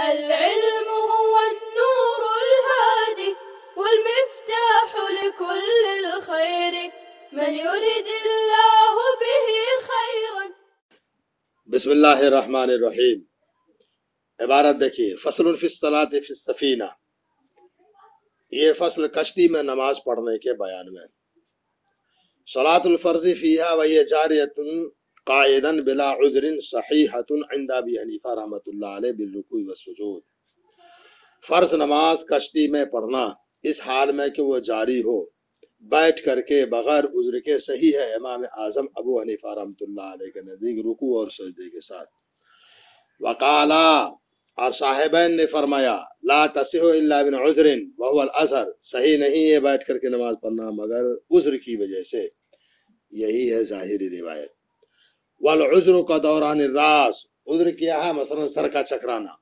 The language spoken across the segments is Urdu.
العلم هو النور الهادي والمفتاح لكل الخير من يريد الله به خيرا. بسم اللہ الرحمن الرحیم. عبارت دیکھیے، فصل فی الصلاۃ فی السفینہ. یہ فصل کشتی میں نماز پڑھنے کے بیان میں. صلاۃ الفرض فیہا وہی جاریۃ قائدا بلا عذر صحیحۃ عند ابی حنیفہ رحمۃ اللہ علیہ بالرکوع والسجود. فرض نماز کشتی میں پڑھنا اس حال میں کہ وہ جاری ہو بیٹھ کر کے بغیر عذر کے صحیح ہے امام اعظم ابو حنیفہ رحمۃ اللہ علیہ کے نزدیک رکوع اور سجدے کے ساتھ. وقالا، اور صاحبین نے فرمایا، لا تصح الا من عذر وهو الاظہر، صحیح نہیں ہے بیٹھ کر کے نماز پڑھنا مگر عذر کی وجہ سے، یہی ہے ظاہری روایت. والعذر کا دوران الراس، عذر کیا ہے مثلا سر کا چکرانا.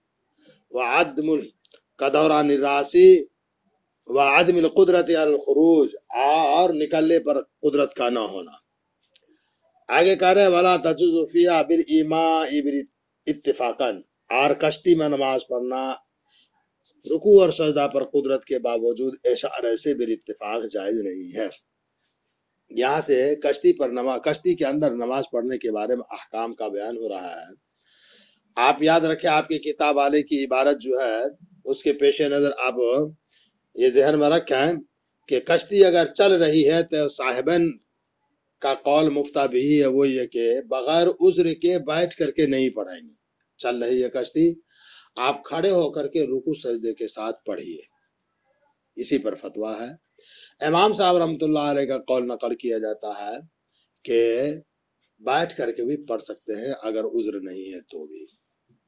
وعدم کا دوران الراسی وعدم القدرت علی الخروج، اور نکلنے پر قدرت کا نہ ہونا. آگے کہہ رہے ولا تجوز فیہا بالایماء اتفاقا، اور کشتی میں نماز پڑھنا رکوع اور سجدہ پر قدرت کے باوجود اشارے سے بالاتفاق جائز نہیں ہے. یہاں سے کشتی کے اندر نماز پڑھنے کے بارے میں احکام کا بیان ہو رہا ہے. آپ یاد رکھیں، آپ کی کتاب والے کی عبارت جو ہے اس کے پیش نظر آپ یہ ذہن میں رکھیں کہ کشتی اگر چل رہی ہے تو صاحبین کا قول مفتہ بھی ہے، وہ یہ کہ بغیر عذر کے بیٹھ کر کے نہیں پڑھیں گے. چل رہی ہے کشتی، آپ کھڑے ہو کر کے رکوع سجدے کے ساتھ پڑھیے، اسی پر فتویٰ ہے. امام صاحب رحمۃ اللہ علیہ کا قول نقل کیا جاتا ہے کہ بیٹھ کر کے بھی پڑھ سکتے ہیں اگر عذر نہیں ہے تو بھی،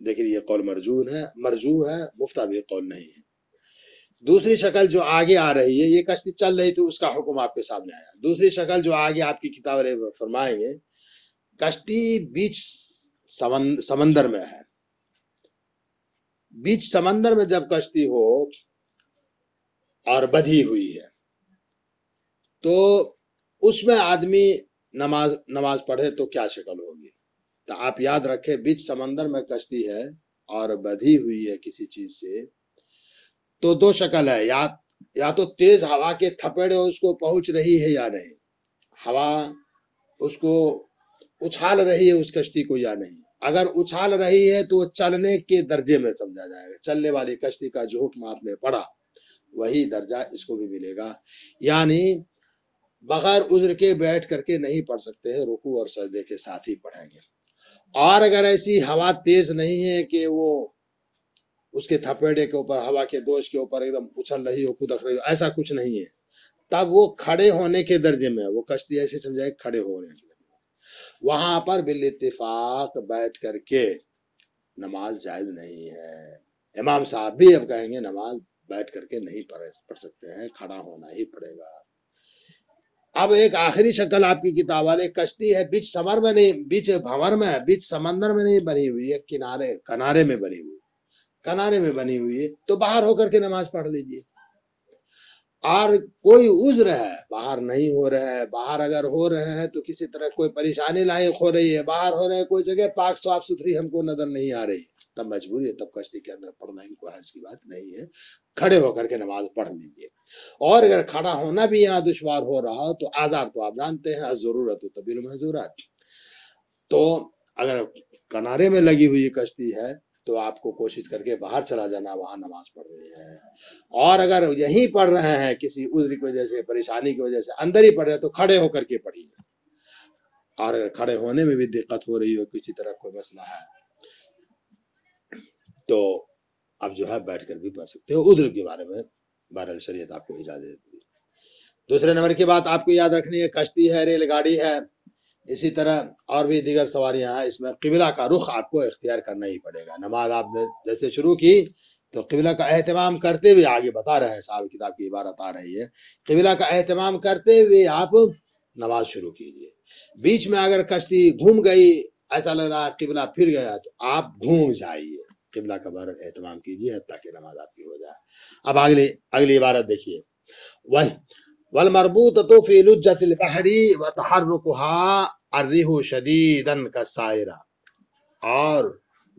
لیکن یہ قول مرجوح ہے، مفتہ بھی قول نہیں ہے. دوسری شکل جو آگے آ رہی ہے، یہ کشتی چل رہی تھی، اس کا حکم آپ کے سامنے آیا. دوسری شکل جو آگے آپ کی کتاب فرمائیں گے، کشتی بیچ سمندر میں ہے. بیچ سمندر میں جب کشتی ہو اور بدھی ہوئی ہے تو اس میں آدمی نماز پڑھے تو کیا شکل ہوگی؟ تو آپ یاد رکھیں، بیچ سمندر میں کشتی ہے اور بدھی ہوئی ہے کسی چیز سے، تو دو شکل ہے، یا تو تیز ہوا کے تھپیڑے اس کو پہنچ رہی ہے یا نہیں، ہوا اس کو اچھال رہی ہے اس کشتی کو یا نہیں. اگر اچھال رہی ہے تو وہ چلنے کے درجے میں سمجھا جائے گا. چلنے والی کشتی کا جو حکم آپ نے پڑھا وہی درجہ اس کو بھی ملے گا. یعنی بغیر عذر کے بیٹھ کر کے نہیں پڑھ سکتے ہیں، رکوع اور سجدے کے ساتھ ہی پڑھیں گے. اور اگر ایسی ہوا تیز نہیں ہے کہ وہ اس کے تھپیڑے کے اوپر، ہوا کے دوش کے اوپر ایک دم اچھل رہی ہو، کودک رہی ہو، ایسا کچھ نہیں ہے، تب وہ کھڑے ہونے کے درجے میں، وہ کشتی ایسے سمجھائے کھڑے ہونے کے درجے میں، وہاں پر بالاتفاق بیٹھ کر کے نماز جائز نہیں ہے. امام صاحب بھی اب کہیں گے نماز بیٹھ کر کے نہیں پڑھ سکتے ہیں، کھڑا ہونا ہی پڑے گا. اب ایک آخری شکل آپ کی کتاب والے، کشتی ہے بیچ سمر میں نہیں، بیچ بھنور میں ہے، بیچ سمندر میں نہیں بنی ہوئی ہے، کنارے میں بنی ہوئی، کنارے میں بنی ہوئی ہے، تو باہر ہو کر کے نماز پڑھ لیجیے. اور کوئی عذر ہے، باہر نہیں ہو رہا ہے، باہر اگر ہو رہے ہیں تو کسی طرح کوئی پریشانی لاحق ہو رہی ہے، باہر ہو رہے ہیں کوئی جگہ پاک صاف ستھری ہم کو نظر نہیں آ رہی، تب مجبوری ہے، تب کشتی کے اندر پڑھنا ہی کوئی حرج کی بات نہیں ہے، کھڑے ہو کر کے نماز پڑھ لیجیے. اور اگر کھڑا ہونا بھی یہاں دشوار ہو رہا ہو تو آزار تو آپ جانتے ہیں، ضرورت تبیل المحظورات. تو اگر کنارے میں لگی ہوئی کشتی ہے تو آپ کو کوشش کر کے باہر چلا جانا، وہاں نماز پڑھ رہی ہے. اور اگر یہیں پڑھ رہے ہیں کسی عذر کی وجہ سے، پریشانی کی وجہ سے اندر ہی پڑھ رہے ہیں تو کھڑے ہو کر کے پڑھیے. اور اگر کھڑے ہونے میں بھی دقت ہو رہی ہو، کسی طرح کوئی مسئلہ ہے، تو اب جو ہے بیٹھ کر بھی پڑھ سکتے ہو. عذر کے بارے میں بہرحال شریعت آپ کو اجازت دیتی ہے. دوسرے نمبر کی بات آپ کو یاد رکھنی ہے، کشتی ہے، ریل گاڑی ہے، اسی طرح اور بھی دیگر سواریاں ہیں، اس میں قبلہ کا رخ آپ کو اختیار کرنا ہی پڑے گا. نماز آپ نے جیسے شروع کی تو قبلہ کا اہتمام کرتے ہوئے، آگے بتا رہے ہیں صاحب کتاب کی عبارت آ رہی ہے، قبلہ کا اہتمام کرتے ہوئے آپ نماز شروع کیجئے. بیچ میں اگر کشتی گھوم گئی، ایسا لگ رہا قبلہ پھر گیا، تو آپ گھوم جائیے، قبلہ کا بہرحال اہتمام کیجئے تاکہ نماز آپ کی ہو جائے. اب اگلی عبارت دیکھیے، والمربوطۃ فی لجۃ البحر وتحرکها الريح شدیدا كالسائرہ، اور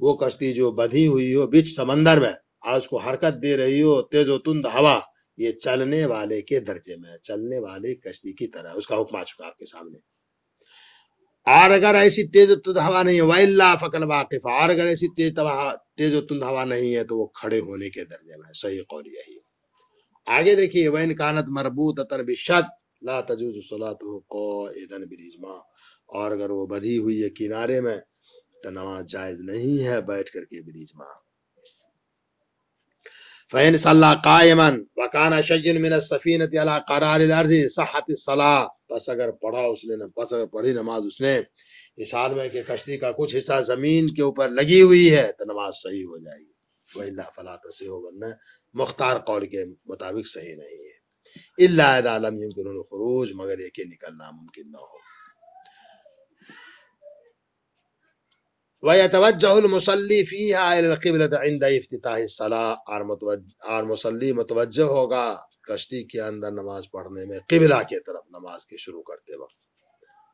وہ کشتی جو بدھی ہوئی ہو بیچ سمندر میں اور اس کو حرکت دے رہی ہو تیز و تند ہوا، یہ چلنے والے کے درجے میں، چلنے والے کشتی کی طرح، اس کا حکم آ چکا آپ کے سامنے۔ اور اگر ایسی تیز و تند ہوا نہیں ہے وَإِلَّا فَقَدْ وَاقِفَ، اور اگر ایسی تیز و تند ہوا نہیں ہے تو وہ کھڑے ہونے کے درجے میں ہے۔ صحیح قول یہی ہے۔ آگے دیکھیے وَإِنْ كَانَتْ مَرْبُوطَةً بِالشَّرْطِ لَا تَجُوزُ صَلَاتُهُ قَائِدًا بِالْإِجْمَاعِ، اور اگر وہ بدھی ہوئی ہے کنارے میں تو نماز جائز نہیں ہے بیٹھ کر کے بالإجماع۔ فَإِنْ صَلَّى قَائِمًا وَكَانَ شَيْءٌ مِنَ السَّفِينَةِ عَلَى قَرَارِ الْأَرْضِ صَحَّتِ الصَّلَاةُ، پس اگر پڑھی نماز اس نے اس حال میں کہ کشتی کا کچھ حصہ زمین کے اوپر لگی ہوئی ہے تو نماز صحیح ہو جائے گی۔ وَإِلَّا فَلَا تَصِحُّ، ورنہ مختار قول کے مطابق صحیح نہیں ہے۔ إِلَّا إِذَا لَمْ يُمْكِنْ الْخُرُوجُ، مگر یہ کہ نکلنا ممکن نہ ہو۔ وَيَتَوَجَّهُ الْمُصَلِّي فِيهَا إِلَى الْقِبْلَةِ عِنْدَ افتتاح الصَّلَاةِ، اور مصلی متوجہ ہوگا کشتی کے اندر نماز پڑھنے میں قبلہ کی طرف نماز کے شروع کرتے وقت۔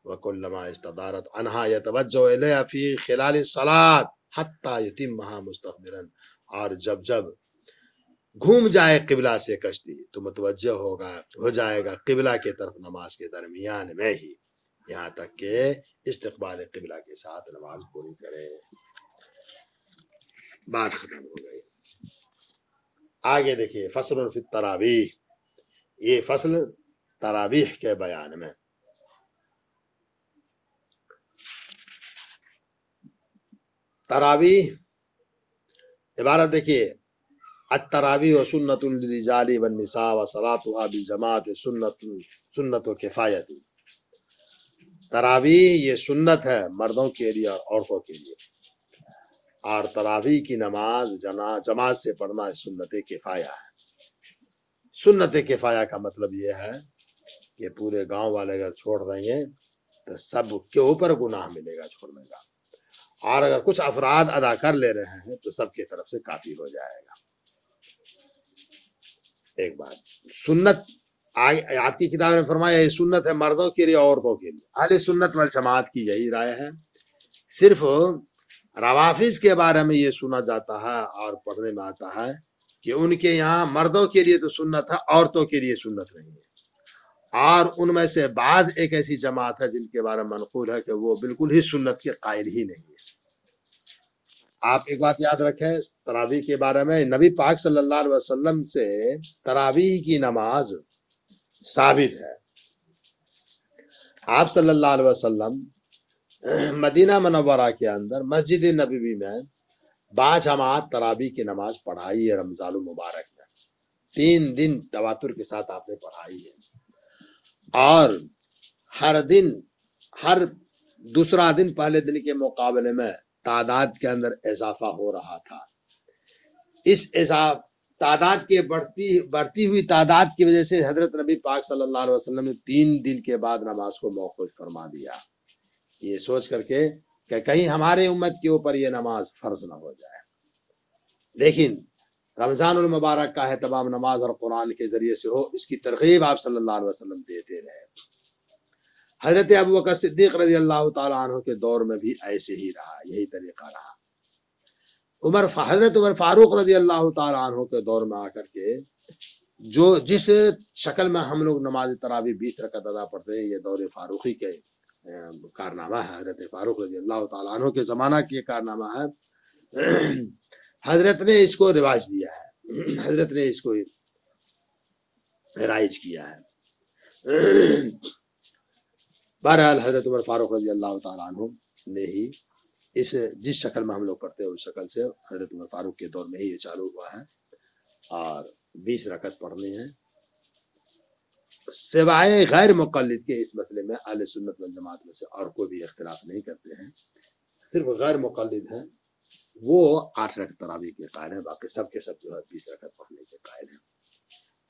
وَكُلَّمَا اسْتَدَارَتْ عَنْهَا يَتَوَجَّهُ إِلَيْهَا فِي خِلَالِ الصَّلَاةِ حَتَّى يُتِمَّهَا مُسْتَقْبِلًا، اور جب گھوم جائے قبلہ سے کشتی تو متوجہ ہو جائے گا قبلہ کی طرف نماز کے درمیان میں ہی، یہاں تک کہ استقبال قبلہ کے ساتھ نماز پوری کرے۔ بات ختم ہو گئی۔ آگے دیکھیے فصل فی التراویح، یہ فصل تراویح کے بیان میں۔ تراویح عبارت دیکھیے، التراویح و سنت للرجال والنساء وصلاتها بالجماعت سنت و کفایت۔ تراویح یہ سنت ہے مردوں کے لیے اور عورتوں کے لیے، اور تراویح کی نماز جماعت سے پڑھنا سنت کفایہ ہے۔ سنت کفایہ کا مطلب یہ ہے کہ پورے گاؤں والے اگر چھوڑ دیں گے تو سب کے اوپر گناہ ملے گا چھوڑنے کا، اور اگر کچھ افراد ادا کر لے رہے ہیں تو سب کی طرف سے کافی ہو جائے گا۔ ایک بات سنت آپ کی کتاب نے فرمایا یہ سنت ہے مردوں کے لیے عورتوں کے لیے، اہل سنت والجماعت کی یہی رائے ہے۔ صرف روافظ کے بارے میں یہ سنا جاتا ہے اور پڑھنے میں آتا ہے کہ ان کے یہاں مردوں کے لیے تو سنت ہے، عورتوں کے لیے سنت نہیں ہے، اور ان میں سے بعض ایک ایسی جماعت ہے جن کے بارے میں منقول ہے کہ وہ بالکل ہی سنت کے قائل ہی نہیں ہے۔ آپ ایک بات یاد رکھیں تراویح کے بارے میں، نبی پاک صلی اللہ علیہ وسلم سے تراویح کی نماز ثابت ہے۔ آپ صلی اللہ علیہ وسلم مدینہ منورہ کے اندر مسجد نبوی میں باجماعت تراویح کی نماز پڑھائی ہے۔ رمضان المبارک میں 3 دن تواتر کے ساتھ آپ نے پڑھائی ہے، اور ہر دن ہر دوسرا دن پہلے دن کے مقابلے میں تعداد کے اندر اضافہ ہو رہا تھا۔ اس تعداد کے بڑھتی ہوئی تعداد کی وجہ سے حضرت نبی پاک صلی اللہ علیہ وسلم نے 3 دن کے بعد نماز کو موقوف فرما دیا، یہ سوچ کر کے کہ کہیں ہمارے امت کے اوپر یہ نماز فرض نہ ہو جائے۔ لیکن رمضان المبارک کا اہتمام نماز اور قرآن کے ذریعے سے ہو، اس کی ترغیب آپ صلی اللہ علیہ وسلم دیتے رہے۔ حضرت ابوبکر صدیق رضی اللہ تعالیٰ عنہ کے دور میں بھی ایسے ہی رہا، یہی طریقہ رہا۔ حضرت عمر فاروق رضی اللہ تعالیٰ عنہ کے دور میں آ کر کے جس شکل میں ہم لوگ نماز تراویح 20 رکعت ادا پڑھتے ہیں، یہ دور فاروقی کے کارنامہ ہے، حضرت فاروق رضی اللہ تعالیٰ عنہ کے زمانہ کی کارنامہ ہے۔ حضرت نے اس کو رواج دیا ہے، حضرت نے اس کو رائج کیا ہے۔ بہرحال حضرت عمر فاروق رضی اللہ تعالیٰ عنہ نے ہی جس شکل میں ہم لوگ پڑھتے ہیں اس شکل سے حضرت عمر فاروق کے دور میں ہی یہ چالو ہوا ہے، اور 20 رکعت پڑھنی ہے۔ سوائے غیر مقلد کے اس مسئلے میں اہل سنت والجماعت میں سے اور کوئی بھی اختلاف نہیں کرتے ہیں، صرف غیر مقلد ہیں وہ 8 رکعت تراویح کے قائل ہیں، باقی سب کے سب جو ہے 20 رکعت پڑھنے کے قائل ہیں۔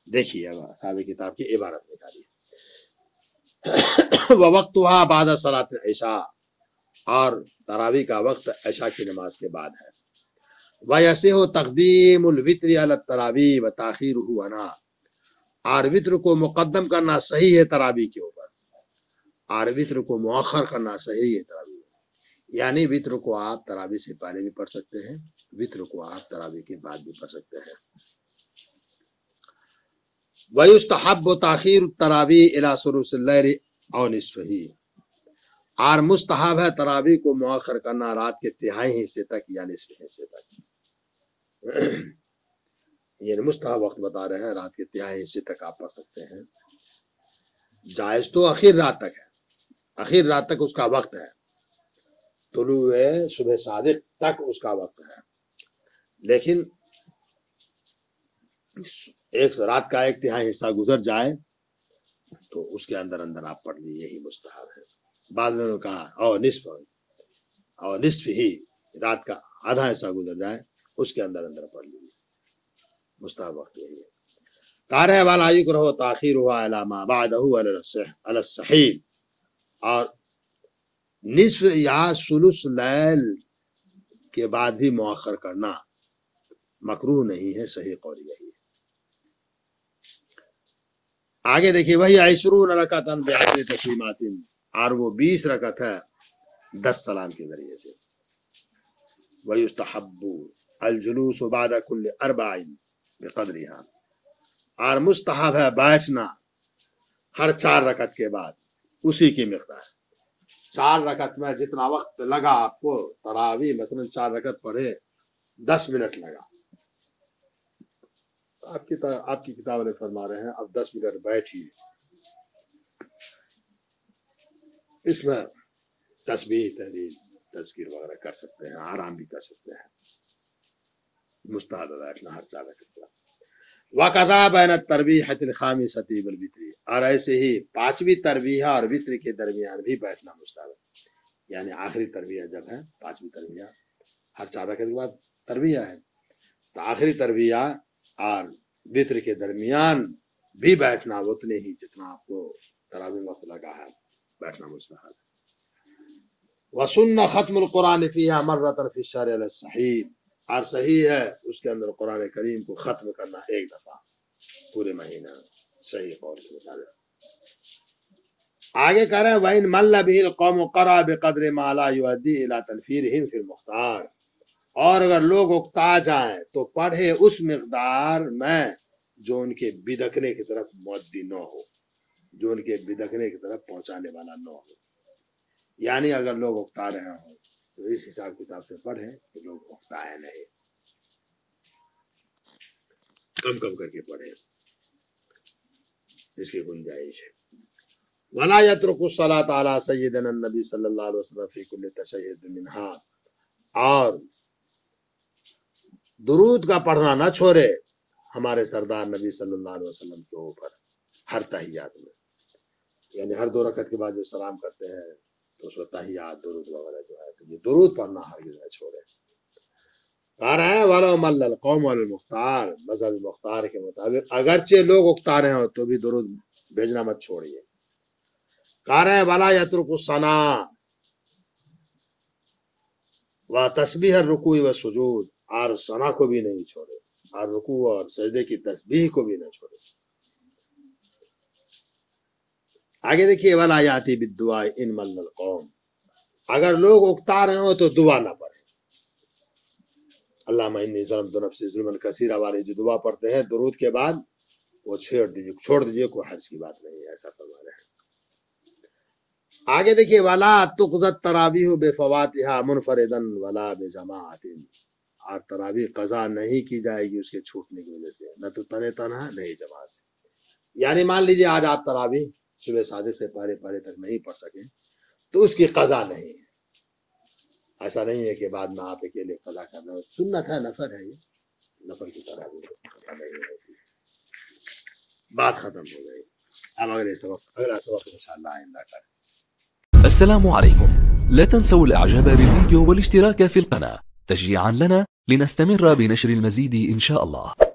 دیکھیے صاحب کتاب کی عبارت نکالیے وَوَقْتُهَا بَعْدَ صَلَاةِ الْعِشَاء، اور تراویح کا وقت عشاء کی نماز کے بعد ہے۔ وَيَصِحُ تَقْدِيمُ الْوِتْرِ عَلَى التَّرَاوِيحِ وَتَأْخِيرُهُ عَنْهَا، اور وطر کو مقدم کرنا صحیح ہے تراویح کے اوپر، اور وطر کو مؤخر کرنا صحیح ہے تراویح۔ یعنی وطر کو آپ تراویح سے پہلے بھی پڑھ سکتے ہیں، وطر کو آپ تراویح کے بعد بھی پڑھ سکتے ہیں۔ وَيُسْتَحَبُّ تَأْخِيرُ التَّرَاوِيحِ إِلَى ثُلُثِ اللَّيْلِ أَوْ نِصْفِهِ، اور مستحب ہے تراویح کو مؤخر کرنا رات کے تہائی حصے تک یا نصف حصے تک۔ یعنی مستحب وقت بتا رہے ہیں، رات کے تہائی حصے تک آپ پڑھ سکتے ہیں۔ جائز تو اخیر رات تک ہے، اخیر رات تک اس کا وقت ہے، طلوع صبح صادق تک اس کا وقت ہے، لیکن ایک رات کا ایک تہائی حصہ گزر جائے تو اس کے اندر اندر آپ پڑھ لیجیے، یہی مستحب ہے۔ بعد میں انہوں نے کہا اور نصف ہی، رات کا آدھا حصہ گزر جائے اس کے اندر اندر پڑھ لیجیے، مستحب وقت یہی ہے۔ کار ہے والا یکرہ تاخیرہ الی ما بعدہ علی الصحیح، اور نصف یا ثلث لیل کے بعد بھی مؤخر کرنا مکروہ نہیں ہے، صحیح قول یہی ہے۔ آگے دیکھیے وہی 20 رکعۃ بعشر تسلیمات، اور وہ 20 رکعت ہے 10 سلام کے ذریعے سے۔ ویستحب الجلوس بعد کل 4 بقدرها، اور مستحب ہے بیٹھنا ہر 4 رکعت کے بعد اسی کی مقدار۔ 4 رکعت میں جتنا وقت لگا آپ کو تراویح، مثلا 4 رکعت پڑھے 10 منٹ لگا، آپ کی کتاب میں فرما رہے ہیں اب 10 منٹ بیٹھیے، اس میں تسبیح تحلیل تذکیر وغیرہ کر سکتے ہیں، آرام بھی کر سکتے ہیں، مستحب بیٹھنا ہر 4 رکعت کا۔ وقضا بین التربیحۃ الخامسۃ والوتر، اور ایسے ہی 5ویں تربیحہ اور وتر کے درمیان بھی بیٹھنا مستحب ہے، یعنی آخری تربیحہ جب ہے، 5ویں تربیحہ ہر 4 رکعت کے بعد تربیحہ ہے، تو آخری تربیحہ اور وتر کے درمیان بھی بیٹھنا اتنے ہی جتنا آپ کو تراویح وقت لگا ہے بیٹھنا مستحب ہے۔ وسن ختم القرآن فیہا مرۃ فی الشہر علی الصحیح، اور صحیح ہے اس کے اندر قرآن کریم کو ختم کرنا ایک دفعہ پورے مہینہ، صحیح قول کے مطابق۔ آگے کہہ رہے ہیں وَإِن مَلَّ بِهِ الْقَوْمُ قَرَأَ بِقَدْرِ مَا لَا يُؤَدِّي إِلَىٰ تَنْفِيرِهِمْ فِي الْمُخْتَارِ، اور اگر لوگ اکتا جائیں تو پڑھے اس مقدار میں جو ان کے بدکنے کی طرف مؤدی نہ ہو، جو ان کے بدکنے کی طرف پہنچانے والا نہ ہو، یعنی اگر لوگ اکتا رہے ہوں تو اس حساب کتاب سے پڑھیں کہ لوگ اکتائے نہیں، کم کم کر کے پڑھیں، اس کی گنجائش ہے۔ وَلَا يَتْرُكُ الصَّلَاةَ عَلَىٰ سَيِّدِنَا النَّبِي صلی اللہ علیہ وسلم فِي كُلِّ تَشَهُدٍ مِنْهَا، اور درود کا پڑھنا نہ چھوڑے ہمارے سردار نبی صلی اللہ علیہ وسلم کے اوپر ہر تحیات میں، یعنی ہر 2 رکعت کے بعد جو سلام کرتے ہیں تو اس وقت تحیات درود وغیرہ جو ہے تو یہ درود پڑھنا ہرگز نہ چھوڑے۔ کہہ رہے ہیں وَلَوْ مَلَّ الْقَوْمُ عَلَى الْمُخْتَارِ، مذہب مختار کے مطابق اگرچہ لوگ اکتا رہے ہوں تو بھی درود بھیجنا مت چھوڑیے۔ کہہ رہے ہیں وَلَا يَتْرُكُ الثَّنَاءَ وَتَسْبِيحَ الرُّكُوعِ وَالسُّجُودِ، اور ثنا کو بھی نہیں چھوڑے، اور رکوع اور سجدے کی تسبیح کو بھی نہ چھوڑے۔ آگے دیکھیے وَلَا يَأْتِي بِالدُّعَاءِ إِن مَلَّ الْقَوْمُ، اگر لوگ اکتا رہے ہوں تو دعا نہ پڑھیں۔ اللہم انی ظلمت نفسی ظلما کثیرا والی جو دعا پڑھتے ہیں درود کے بعد وہ چھوڑ دیجیے، کوئی حرج کی بات نہیں ہے، ایسا فرما رہے ہیں۔ آگے دیکھیے وَلَا تُقْضَى التَّرَاوِيحُ بِفَوَاتِهَا مُنْفَرِدًا وَلَا بِجَمَاعَةٍ، اور تراویح قضا نہیں کی جائے گی اس کے چھوٹنے کی وجہ سے، نہ تو تنہا نہیں جماعت سے۔ یعنی مان لیجیے آج آپ تراویح صبح صادق سے پہلے تک نہیں پڑھ سکے تو اس کی قضا نہیں ہے، ایسا نہیں ہے کہ بعد میں آپ اکیلے قضا کر رہے ہو، سنت ہے، نفل ہے، یہ نفل کی تراویح قضا نہیں ہوتی۔ بات ختم ہو گئی، اب اگلا سبق انشاءاللہ آئندہ کریں۔ السلام عليكم، لا تنسوا الاعجاب بالفيديو والاشتراك في القناة تشجيعا لنا لنستمر بنشر المزيد إن شاء الله.